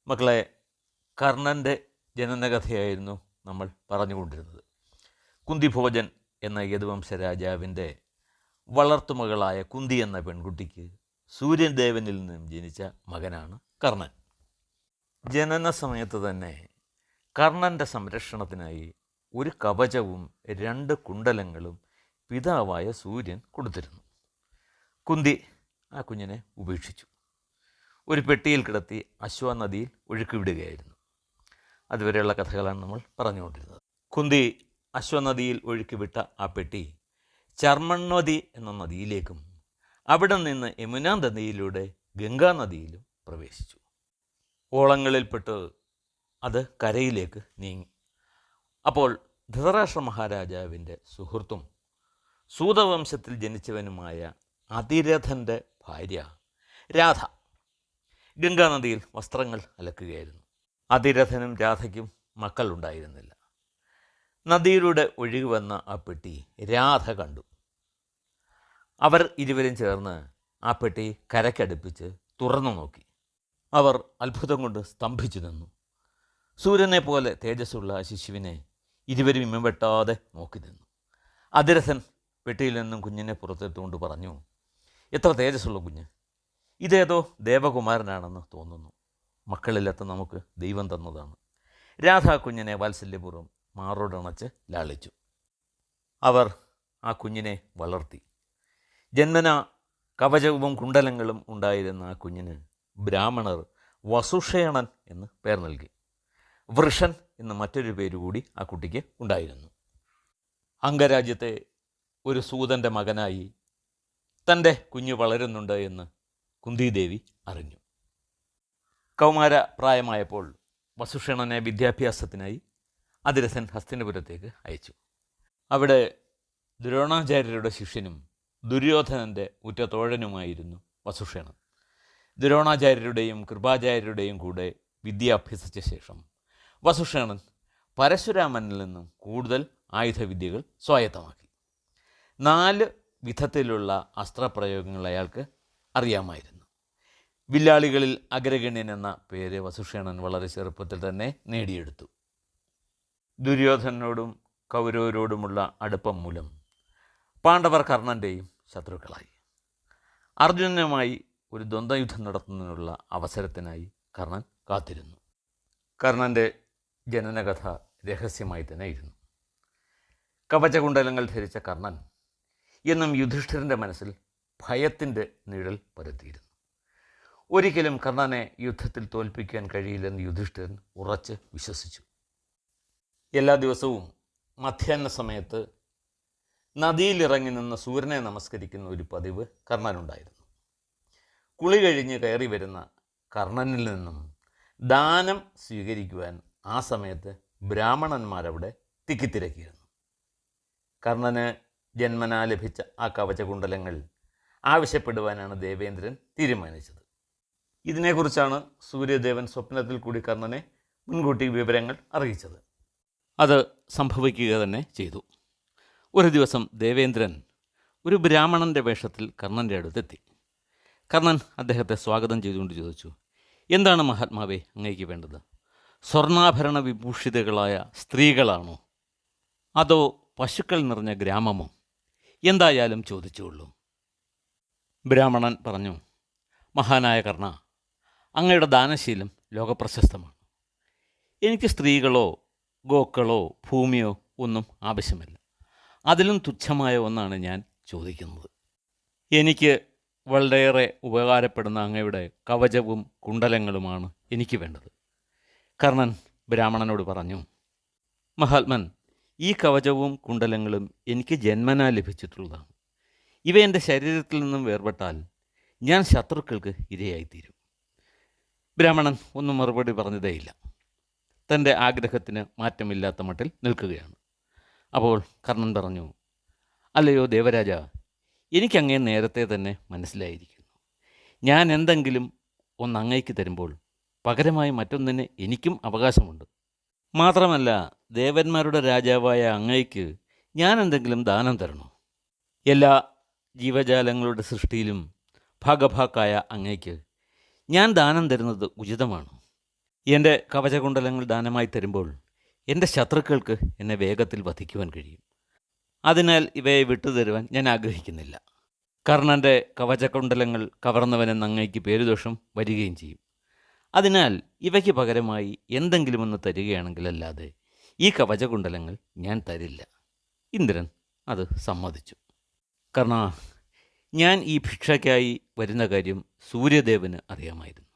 മക്കളെ, കർണൻ്റെ ജനനകഥയായിരുന്നു നമ്മൾ പറഞ്ഞുകൊണ്ടിരുന്നത്. കുന്തിഭോജൻ എന്ന യദുവംശ രാജാവിൻ്റെ വളർത്തുമകളായ കുന്തി എന്ന പെൺകുട്ടിക്ക് സൂര്യൻ ദേവനിൽ നിന്നും ജനിച്ച മകനാണ് കർണൻ. ജനന സമയത്ത് തന്നെ കർണൻ്റെ സംരക്ഷണത്തിനായി ഒരു കവചവും 2 കുണ്ടലങ്ങളും പിതാവായ സൂര്യൻ കൊടുത്തിരുന്നു. കുന്തി ആ കുഞ്ഞിനെ ഉപേക്ഷിച്ചു. ഒരു പെട്ടിയിൽ കിടത്തി അശ്വനദിയിൽ ഒഴുക്കിവിടുകയായിരുന്നു. അതുവരെയുള്ള കഥകളാണ് നമ്മൾ പറഞ്ഞുകൊണ്ടിരുന്നത്. കുന്തി അശ്വനദിയിൽ ഒഴുക്കിവിട്ട ആ പെട്ടി ചർമ്മണ്വതി എന്ന നദിയിലേക്കും അവിടെ നിന്ന് യമുനാ നദിയിലൂടെ ഗംഗാനദിയിലും പ്രവേശിച്ചു. ഓളങ്ങളിൽപ്പെട്ട് അത് കരയിലേക്ക് നീങ്ങി. അപ്പോൾ ധൃതരാഷ്ട്ര മഹാരാജാവിൻ്റെ സുഹൃത്തും സൂതവംശത്തിൽ ജനിച്ചവനുമായ അതിരഥൻ്റെ ഭാര്യ രാധ ഗംഗാനദിയിൽ വസ്ത്രങ്ങൾ അലക്കുകയായിരുന്നു. അതിരഥനും രാധയ്ക്കും മക്കളുണ്ടായിരുന്നില്ല. നദിയിലൂടെ ഒഴുകി വന്ന ആ പെട്ടി രാധ കണ്ടു. അവർ ഇരുവരും ചേർന്ന് ആ പെട്ടി കരയ്ക്കടുപ്പിച്ച് തുറന്നു നോക്കി. അവർ അത്ഭുതം കൊണ്ട് സ്തംഭിച്ചു നിന്നു. സൂര്യനെ പോലെ തേജസ്സുള്ള ആ ശിശുവിനെ ഇരുവരും ഇമ്മവെട്ടാതെ നോക്കി നിന്നു. അതിരഥൻ പെട്ടിയിൽ നിന്നും കുഞ്ഞിനെ പുറത്തെടുത്തുകൊണ്ട് പറഞ്ഞു, എത്ര തേജസ്സുള്ള കുഞ്ഞ്! ഇതേതോ ദേവകുമാരനാണെന്ന് തോന്നുന്നു. മക്കളില്ലാത്ത നമുക്ക് ദൈവം തന്നതാണ്. രാധ കുഞ്ഞിനെ വാത്സല്യപൂർവ്വം മാറോടണച്ച് ലാളിച്ചു. അവർ ആ കുഞ്ഞിനെ വളർത്തി. ജന്മന കവചവും കുണ്ടലങ്ങളും ഉണ്ടായിരുന്ന ആ കുഞ്ഞിന് ബ്രാഹ്മണർ വസുഷേണൻ എന്ന് പേർ നൽകി. വൃഷൻ എന്ന് മറ്റൊരു പേരുകൂടി ആ കുട്ടിക്ക് ഉണ്ടായിരുന്നു. അംഗരാജ്യത്തെ ഒരു സൂതൻ്റെ മകനായി തൻ്റെ കുഞ്ഞ് വളരുന്നുണ്ട് എന്ന് കുന്തിദേവി അറിഞ്ഞു. കൗമാര പ്രായമായപ്പോൾ വസുഷേണനെ വിദ്യാഭ്യാസത്തിനായി അതിരഥൻ ഹസ്തിനപുരത്തേക്ക് അയച്ചു. അവിടെ ദ്രോണാചാര്യരുടെ ശിഷ്യനും ദുര്യോധനൻ്റെ ഉറ്റ തോഴനുമായിരുന്നു വസുഷേണൻ. ദ്രോണാചാര്യരുടെയും കൃപാചാര്യരുടെയും കൂടെ വിദ്യ അഭ്യസിച്ച ശേഷം വസുഷേണൻ പരശുരാമനിൽ നിന്നും കൂടുതൽ ആയുധവിദ്യകൾ സ്വായത്തമാക്കി. 4 വിധത്തിലുള്ള അസ്ത്രപ്രയോഗങ്ങൾ അയാൾക്ക് അറിയാമായിരുന്നു. വില്ലാളികളിൽ അഗ്രഗണ്യൻ എന്ന പേര് വസുഷേണൻ വളരെ ചെറുപ്പത്തിൽ തന്നെ നേടിയെടുത്തു. ദുര്യോധനോടും കൗരവരോടുമുള്ള അടുപ്പം മൂലം പാണ്ഡവർ കർണൻ്റെയും ശത്രുക്കളായി. അർജുനനുമായി ഒരു ദ്വന്ദ്വയുദ്ധം നടത്തുന്നതിനുള്ള അവസരത്തിനായി കർണൻ കാത്തിരുന്നു. കർണൻ്റെ ജനനകഥ രഹസ്യമായി തന്നെ ഇരുന്നു. കവചകുണ്ടലങ്ങൾ ധരിച്ച കർണൻ എന്നും യുധിഷ്ഠിരൻ്റെ മനസ്സിൽ ഭയത്തിൻ്റെ നിഴൽ പരത്തിയിരുന്നു. ഒരിക്കലും കർണനെ യുദ്ധത്തിൽ തോൽപ്പിക്കാൻ കഴിയില്ലെന്ന് യുധിഷ്ഠിരൻ ഉറച്ച് വിശ്വസിച്ചു. എല്ലാ ദിവസവും മധ്യാഹ്ന സമയത്ത് നദിയിലിറങ്ങി നിന്ന് സൂര്യനെ നമസ്കരിക്കുന്ന ഒരു പതിവ് കർണനുണ്ടായിരുന്നു. കുളി കഴിഞ്ഞ് കയറി വരുന്ന കർണനിൽ നിന്നും ദാനം സ്വീകരിക്കുവാൻ ആ സമയത്ത് ബ്രാഹ്മണന്മാരവിടെ തിക്കിത്തിരക്കിയിരുന്നു. കർണന് ജന്മനാ ലഭിച്ച ആ കവചകുണ്ടലങ്ങൾ ആവശ്യപ്പെടുവാനാണ് ദേവേന്ദ്രൻ തീരുമാനിച്ചത്. ഇതിനെക്കുറിച്ചാണ് സൂര്യദേവൻ സ്വപ്നത്തിൽ കൂടി കർണനെ മുൻകൂട്ടി വിവരങ്ങൾ അറിയിച്ചത്. അത് സംഭവിക്കുക തന്നെ ചെയ്തു. ഒരു ദിവസം ദേവേന്ദ്രൻ ഒരു ബ്രാഹ്മണൻ്റെ വേഷത്തിൽ കർണൻ്റെ അടുത്തെത്തി. കർണൻ അദ്ദേഹത്തെ സ്വാഗതം ചെയ്തുകൊണ്ട് ചോദിച്ചു, എന്താണ് മഹാത്മാവേ അങ്ങേക്ക് വേണ്ടത്? സ്വർണ്ണാഭരണ വിഭൂഷിതകളായ സ്ത്രീകളാണോ, അതോ പശുക്കൾ നിറഞ്ഞ ഗ്രാമമോ? എന്തായാലും ചോദിച്ചുകൊള്ളൂ. ബ്രാഹ്മണൻ പറഞ്ഞു, മഹാനായ കർണ, അങ്ങയുടെ ദാനശീലം ലോകപ്രശസ്തമാണ്. എനിക്ക് സ്ത്രീകളോ ഗോക്കളോ ഭൂമിയോ ഒന്നും ആവശ്യമില്ല. അതിലും തുച്ഛമായ ഒന്നാണ് ഞാൻ ചോദിക്കുന്നത്. എനിക്ക് വളരെയേറെ ഉപകാരപ്പെടുന്ന അങ്ങയുടെ കവചവും കുണ്ടലങ്ങളുമാണ് എനിക്ക് വേണ്ടത്. കർണൻ ബ്രാഹ്മണനോട് പറഞ്ഞു, മഹാത്മൻ, ഈ കവചവും കുണ്ടലങ്ങളും എനിക്ക് ജന്മനാ ലഭിച്ചിട്ടുള്ളതാണ്. ഇവ എൻ്റെ ശരീരത്തിൽ നിന്നും വേർപെട്ടാൽ ഞാൻ ശത്രുക്കൾക്ക് ഇരയായിത്തീരും. ബ്രാഹ്മണൻ ഒന്നും മറുപടി പറഞ്ഞതേയില്ല. തൻ്റെ ആഗ്രഹത്തിന് മാറ്റമില്ലാത്ത മട്ടിൽ നിൽക്കുകയാണ്. അപ്പോൾ കർണൻ പറഞ്ഞു, അല്ലയോ ദേവരാജ, എനിക്കങ്ങേ നേരത്തെ തന്നെ മനസ്സിലായിരിക്കുന്നു. ഞാൻ എന്തെങ്കിലും ഒന്ന് അങ്ങയ്ക്ക് തരുമ്പോൾ പകരമായി മറ്റൊന്നിന് എനിക്കും അവകാശമുണ്ട്. മാത്രമല്ല, ദേവന്മാരുടെ രാജാവായ അങ്ങയ്ക്ക് ഞാൻ എന്തെങ്കിലും ദാനം തരണോ? എല്ലാ ജീവജാലങ്ങളുടെ സൃഷ്ടിയിലും ഭാഗഭാക്കായ അങ്ങയ്ക്ക് ഞാൻ ദാനം തരുന്നത് ഉചിതമാണ്. എൻ്റെ കവചകുണ്ടലങ്ങൾ ദാനമായി തരുമ്പോൾ എൻ്റെ ശത്രുക്കൾക്ക് എന്നെ വേഗത്തിൽ വധിക്കുവാൻ കഴിയും. അതിനാൽ ഇവയെ വിട്ടുതരുവാൻ ഞാൻ ആഗ്രഹിക്കുന്നില്ല. കർണൻ്റെ കവചകുണ്ടലങ്ങൾ കവർന്നവനെന്ന് അങ്ങയ്ക്ക് പേരുദോഷം വരികയും ചെയ്യും. അതിനാൽ ഇവയ്ക്ക് പകരമായി എന്തെങ്കിലും ഒന്ന് തരികയാണെങ്കിലല്ലാതെ ഈ കവചകുണ്ടലങ്ങൾ ഞാൻ തരില്ല. ഇന്ദ്രൻ അത് സമ്മതിച്ചു. കർണ, ഞാൻ ഈ ഭിക്ഷയ്ക്കായി വരുന്ന കാര്യം സൂര്യദേവന് അറിയാമായിരുന്നു.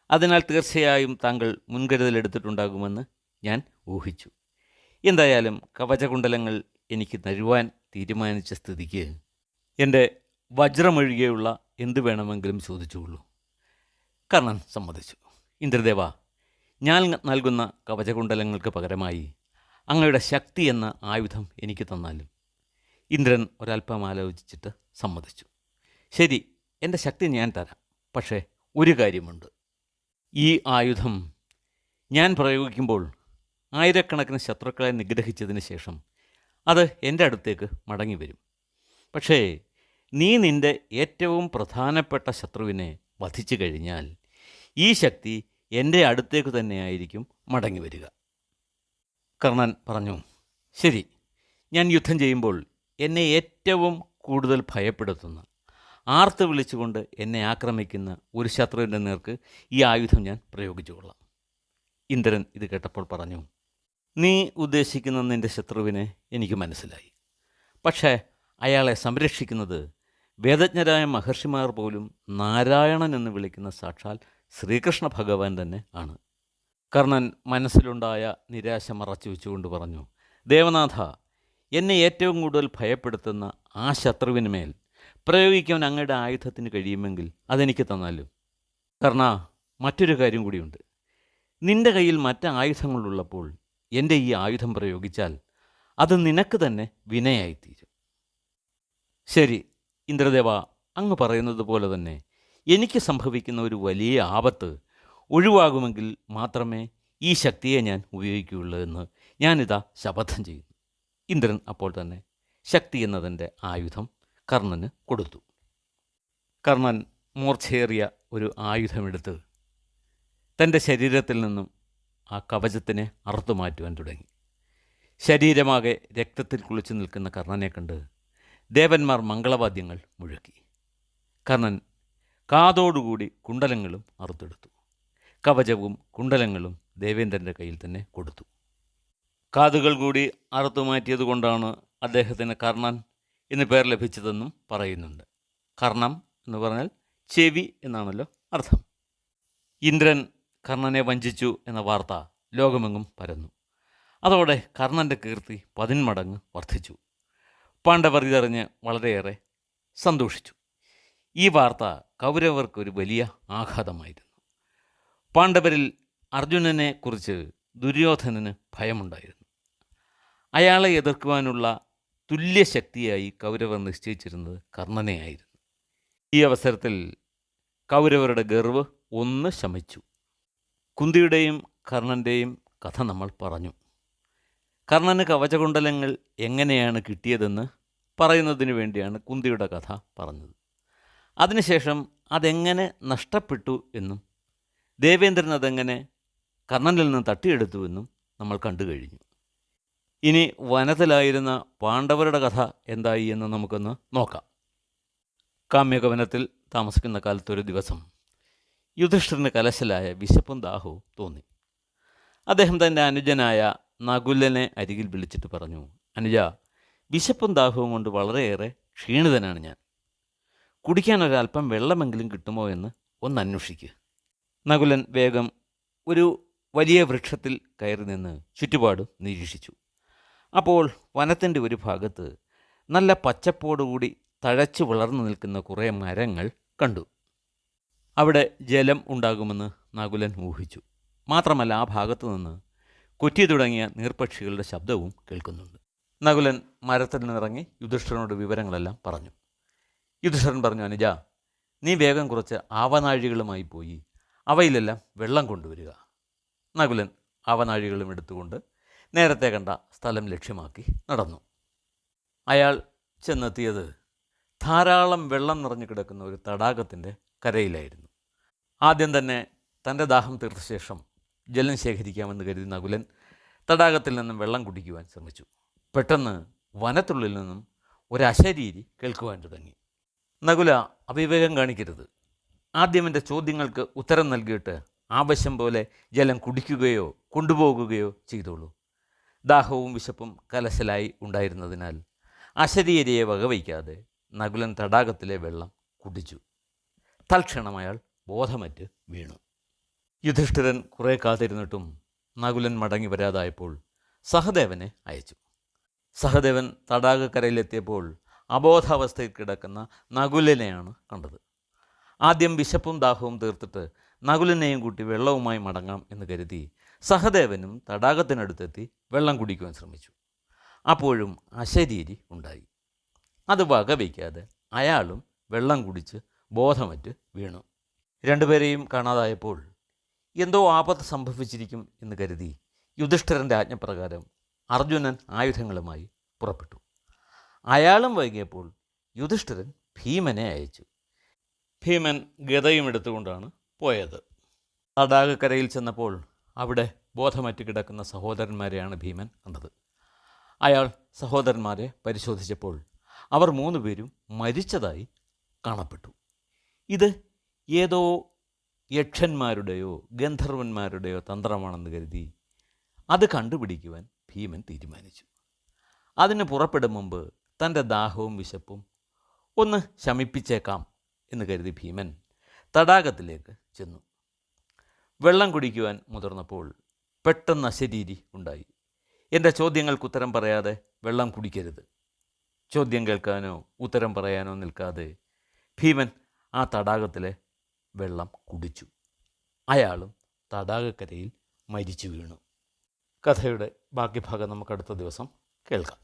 അതിനാൽ തീർച്ചയായും താങ്കൾ മുൻകരുതലെടുത്തിട്ടുണ്ടാകുമെന്ന് ഞാൻ ഊഹിച്ചു. എന്തായാലും കവചകുണ്ടലങ്ങൾ എനിക്ക് തരുവാൻ തീരുമാനിച്ച സ്ഥിതിക്ക് എൻ്റെ വജ്രമൊഴികെയുള്ള എന്തു വേണമെങ്കിലും ചോദിച്ചുകൊള്ളൂ. കർണൻ സമ്മതിച്ചു. ഇന്ദ്രദേവ, ഞാൻ നൽകുന്ന കവചകുണ്ടലങ്ങൾക്ക് പകരമായി അങ്ങയുടെ ശക്തി എന്ന ആയുധം എനിക്ക് തന്നാലും. ഇന്ദ്രൻ ഒരല്പം ആലോചിച്ചിട്ട് സമ്മതിച്ചു. ശരി, എൻ്റെ ശക്തി ഞാൻ തരാം. പക്ഷേ ഒരു കാര്യമുണ്ട്. ഈ ആയുധം ഞാൻ പ്രയോഗിക്കുമ്പോൾ ആയിരക്കണക്കിന് ശത്രുക്കളെ നിഗ്രഹിച്ചതിന് ശേഷം അത് എൻ്റെ അടുത്തേക്ക് മടങ്ങി വരും. പക്ഷേ നീ നിൻ്റെ ഏറ്റവും പ്രധാനപ്പെട്ട ശത്രുവിനെ വധിച്ചു കഴിഞ്ഞാൽ ഈ ശക്തി എൻ്റെ അടുത്തേക്ക് തന്നെയായിരിക്കും മടങ്ങി വരിക. കർണൻ പറഞ്ഞു, ശരി, ഞാൻ യുദ്ധം ചെയ്യുമ്പോൾ എന്നെ ഏറ്റവും കൂടുതൽ ഭയപ്പെടുത്തുന്ന, ആർത്ത് വിളിച്ചുകൊണ്ട് എന്നെ ആക്രമിക്കുന്ന ഒരു ശത്രുവിൻ്റെ നേർക്ക് ഈ ആയുധം ഞാൻ പ്രയോഗിച്ചു കൊള്ളാം. ഇന്ദ്രൻ ഇത് കേട്ടപ്പോൾ പറഞ്ഞു, നീ ഉദ്ദേശിക്കുന്ന നിൻ്റെ ശത്രുവിനെ എനിക്ക് മനസ്സിലായി. പക്ഷേ അയാളെ സംരക്ഷിക്കുന്നത് വേദജ്ഞരായ മഹർഷിമാർ പോലും നാരായണൻ എന്ന് വിളിക്കുന്ന സാക്ഷാൽ ശ്രീകൃഷ്ണ ഭഗവാൻ തന്നെ ആണ്. കർണൻ മനസ്സിലുണ്ടായ നിരാശ മറച്ചു വെച്ചുകൊണ്ട് പറഞ്ഞു, ദേവനാഥ, എന്നെ ഏറ്റവും കൂടുതൽ ഭയപ്പെടുത്തുന്ന ആ ശത്രുവിന് മേൽ പ്രയോഗിക്കാൻ അങ്ങയുടെ ആയുധത്തിന് കഴിയുമെങ്കിൽ അതെനിക്ക് തന്നാലും. കർണ, മറ്റൊരു കാര്യം കൂടിയുണ്ട്. നിൻ്റെ കയ്യിൽ മറ്റ് ആയുധങ്ങളുള്ളപ്പോൾ എൻ്റെ ഈ ആയുധം പ്രയോഗിച്ചാൽ അത് നിനക്ക് തന്നെ വിനയായിത്തീരും. ശരി ഇന്ദ്രദേവ, അങ്ങ് പറയുന്നത് പോലെ തന്നെ എനിക്ക് സംഭവിക്കുന്ന ഒരു വലിയ ആപത്ത് ഒഴിവാകുമെങ്കിൽ മാത്രമേ ഈ ശക്തിയെ ഞാൻ ഉപയോഗിക്കുകയുള്ളൂ എന്ന് ഞാനിതാ ശപഥം ചെയ്യുന്നു. ഇന്ദ്രൻ അപ്പോൾ തന്നെ ശക്തി എന്നതിൻ്റെ ആയുധം കർണന് കൊടുത്തു. കർണൻ മൂർച്ചയേറിയ ഒരു ആയുധമെടുത്ത് തൻ്റെ ശരീരത്തിൽ നിന്നും ആ കവചത്തിനെ അറുത്തു മാറ്റുവാൻ തുടങ്ങി. ശരീരമാകെ രക്തത്തിൽ കുളിച്ചു നിൽക്കുന്ന കർണനെ കണ്ട് ദേവന്മാർ മംഗളവാദ്യങ്ങൾ മുഴക്കി. കർണൻ കാതോടുകൂടി കുണ്ടലങ്ങളും അറുത്തെടുത്തു. കവചവും കുണ്ടലങ്ങളും ദേവേന്ദ്രൻ്റെ കയ്യിൽ തന്നെ കൊടുത്തു. കാതുകൾ കൂടി അറുത്തു മാറ്റിയതുകൊണ്ടാണ് അദ്ദേഹത്തിന് കർണൻ എന്ന് പേർ ലഭിച്ചതെന്നും പറയുന്നുണ്ട്. കർണം എന്ന് പറഞ്ഞാൽ ചെവി എന്നാണല്ലോ അർത്ഥം. ഇന്ദ്രൻ കർണനെ വഞ്ചിച്ചു എന്ന വാർത്ത ലോകമെങ്ങും പരന്നു. അതോടെ കർണൻ്റെ കീർത്തി 10 മടങ്ങ് വർദ്ധിച്ചു. പാണ്ഡവർ ഇതറിഞ്ഞ് വളരെയേറെ സന്തോഷിച്ചു. ഈ വാർത്ത കൗരവർക്കൊരു വലിയ ആഘാതമായിരുന്നു. പാണ്ഡവരിൽ അർജുനനെ കുറിച്ച് ദുര്യോധനന് ഭയമുണ്ടായിരുന്നു. അയാളെ എതിർക്കുവാനുള്ള തുല്യശക്തിയായി കൗരവർ നിശ്ചയിച്ചിരുന്നത് കർണനെയായിരുന്നു. ഈ അവസരത്തിൽ കൗരവരുടെ ഗർവ് ഒന്ന് ശമിച്ചു. കുന്തിയുടെയും കർണൻ്റെയും കഥ നമ്മൾ പറഞ്ഞു. കർണന് കവചകുണ്ടലങ്ങൾ എങ്ങനെയാണ് കിട്ടിയതെന്ന് പറയുന്നതിന് വേണ്ടിയാണ് കുന്തിയുടെ കഥ പറഞ്ഞത്. അതിനുശേഷം അതെങ്ങനെ നഷ്ടപ്പെട്ടു എന്നും ദേവേന്ദ്രൻ അതെങ്ങനെ കർണനിൽ നിന്ന് തട്ടിയെടുത്തുവെന്നും നമ്മൾ കണ്ടു കഴിഞ്ഞു. ഇനി വനത്തിലായിരുന്ന പാണ്ഡവരുടെ കഥ എന്തായി എന്ന് നമുക്കൊന്ന് നോക്കാം. കാമ്യകവനത്തിൽ താമസിക്കുന്ന കാലത്തൊരു ദിവസം യുധിഷ്ഠിരന് കലശലായ വിശപ്പും ദാഹവും തോന്നി. അദ്ദേഹം തൻ്റെ അനുജനായ നകുലനെ അരികിൽ വിളിച്ചിട്ട് പറഞ്ഞു, അനുജ, വിശപ്പും ദാഹവും കൊണ്ട് വളരെയേറെ ക്ഷീണിതനാണ് ഞാൻ. കുടിക്കാൻ ഒരല്പം വെള്ളമെങ്കിലും കിട്ടുമോ എന്ന് ഒന്ന് അന്വേഷിക്കുക. നകുലൻ വേഗം ഒരു വലിയ വൃക്ഷത്തിൽ കയറി നിന്ന് ചുറ്റുപാടും നിരീക്ഷിച്ചു. അപ്പോൾ വനത്തിൻ്റെ ഒരു ഭാഗത്ത് നല്ല പച്ചപ്പോടുകൂടി തഴച്ചു വളർന്നു നിൽക്കുന്ന കുറേ മരങ്ങൾ കണ്ടു. അവിടെ ജലം ഉണ്ടാകുമെന്ന് നകുലൻ ഊഹിച്ചു. മാത്രമല്ല ആ ഭാഗത്തു നിന്ന് കൊറ്റി തുടങ്ങിയ നീർപക്ഷികളുടെ ശബ്ദവും കേൾക്കുന്നുണ്ട്. നകുലൻ മരത്തിൽ നിന്നിറങ്ങി യുധിഷ്ഠിരനോട് വിവരങ്ങളെല്ലാം പറഞ്ഞു. യുധിഷ്ഠിരൻ പറഞ്ഞു, അനുജ, നീ വേഗം കുറച്ച് ആവനാഴികളുമായി പോയി അവയിലെല്ലാം വെള്ളം കൊണ്ടുവരിക. നകുലൻ ആവനാഴികളും എടുത്തുകൊണ്ട് നേരത്തെ കണ്ട സ്ഥലം ലക്ഷ്യമാക്കി നടന്നു. അയാൾ ചെന്നെത്തിയത് ധാരാളം വെള്ളം നിറഞ്ഞു കിടക്കുന്ന ഒരു തടാകത്തിൻ്റെ കരയിലായിരുന്നു. ആദ്യം തന്നെ തൻ്റെ ദാഹം തീർത്ത ശേഷം ജലം ശേഖരിക്കാമെന്ന് കരുതി നകുലൻ തടാകത്തിൽ നിന്നും വെള്ളം കുടിക്കുവാൻ ശ്രമിച്ചു. പെട്ടെന്ന് വനത്തുള്ളിൽ നിന്നും ഒരു അശരീരി കേൾക്കുവാൻ തുടങ്ങി. നകുല, അവിവേകം കാണിക്കരുത്. ആദ്യം എൻ്റെ ചോദ്യങ്ങൾക്ക് ഉത്തരം നൽകിയിട്ട് ആവശ്യം പോലെ ജലം കുടിക്കുകയോ കൊണ്ടുപോകുകയോ ചെയ്തോളൂ. ദാഹവും വിശപ്പും കലശലായി ഉണ്ടായിരുന്നതിനാൽ അശരീരിയെ വകവയ്ക്കാതെ നകുലൻ തടാകത്തിലെ വെള്ളം കുടിച്ചു. തൽക്ഷണം അയാൾ ബോധമറ്റ് വീണു. യുധിഷ്ഠിരൻ കുറേ കാത്തിരുന്നിട്ടും നകുലൻ മടങ്ങി വരാതായപ്പോൾ സഹദേവനെ അയച്ചു. സഹദേവൻ തടാകക്കരയിലെത്തിയപ്പോൾ അബോധാവസ്ഥയിൽ കിടക്കുന്ന നകുലനെയാണ് കണ്ടത്. ആദ്യം വിശപ്പും ദാഹവും തീർത്തിട്ട് നകുലനെയും കൂട്ടി വെള്ളവുമായി മടങ്ങാം എന്ന് കരുതി സഹദേവനും തടാകത്തിനടുത്തെത്തി വെള്ളം കുടിക്കുവാൻ ശ്രമിച്ചു. അപ്പോഴും അശരീരി ഉണ്ടായി. അത് വകവയ്ക്കാതെ അയാളും വെള്ളം കുടിച്ച് ബോധമറ്റ് വീണു. രണ്ടുപേരെയും കാണാതായപ്പോൾ എന്തോ ആപത്ത് സംഭവിച്ചിരിക്കും എന്ന് കരുതി യുധിഷ്ഠിരൻ്റെ ആജ്ഞപ്രകാരം അർജുനൻ ആയുധങ്ങളുമായി പുറപ്പെട്ടു. അയാളും വൈകിയപ്പോൾ യുധിഷ്ഠിരൻ ഭീമനെ അയച്ചു. ഭീമൻ ഗദയും എടുത്തുകൊണ്ടാണ് പോയത്. തടാകക്കരയിൽ ചെന്നപ്പോൾ അവിടെ ബോധമറ്റ് കിടക്കുന്ന സഹോദരന്മാരെയാണ് ഭീമൻ കണ്ടത്. അയാൾ സഹോദരന്മാരെ പരിശോധിച്ചപ്പോൾ അവർ 3 പേരും മരിച്ചതായി കാണപ്പെട്ടു. ഇത് ഏതോ യക്ഷന്മാരുടെയോ ഗന്ധർവന്മാരുടെയോ തന്ത്രമാണെന്ന് കരുതി അത് കണ്ടുപിടിക്കുവാൻ ഭീമൻ തീരുമാനിച്ചു. അതിന് പുറപ്പെടും മുമ്പ് തൻ്റെ ദാഹവും വിശപ്പും ഒന്ന് ശമിപ്പിച്ചേക്കാം എന്ന് കരുതി ഭീമൻ തടാകത്തിലേക്ക് ചെന്നു. വെള്ളം കുടിക്കുവാൻ മുതിർന്നപ്പോൾ പെട്ടെന്ന് അശരീരി ഉണ്ടായി. എൻ്റെ ചോദ്യങ്ങൾക്ക് ഉത്തരം പറയാതെ വെള്ളം കുടിക്കരുത്. ചോദ്യം കേൾക്കാനോ ഉത്തരം പറയാനോ നിൽക്കാതെ ഭീമൻ ആ തടാകത്തിലെ വെള്ളം കുടിച്ചു. അയാളും തടാകക്കരയിൽ മരിച്ചു വീണു. കഥയുടെ ബാക്കി ഭാഗം നമുക്ക് അടുത്ത ദിവസം കേൾക്കാം.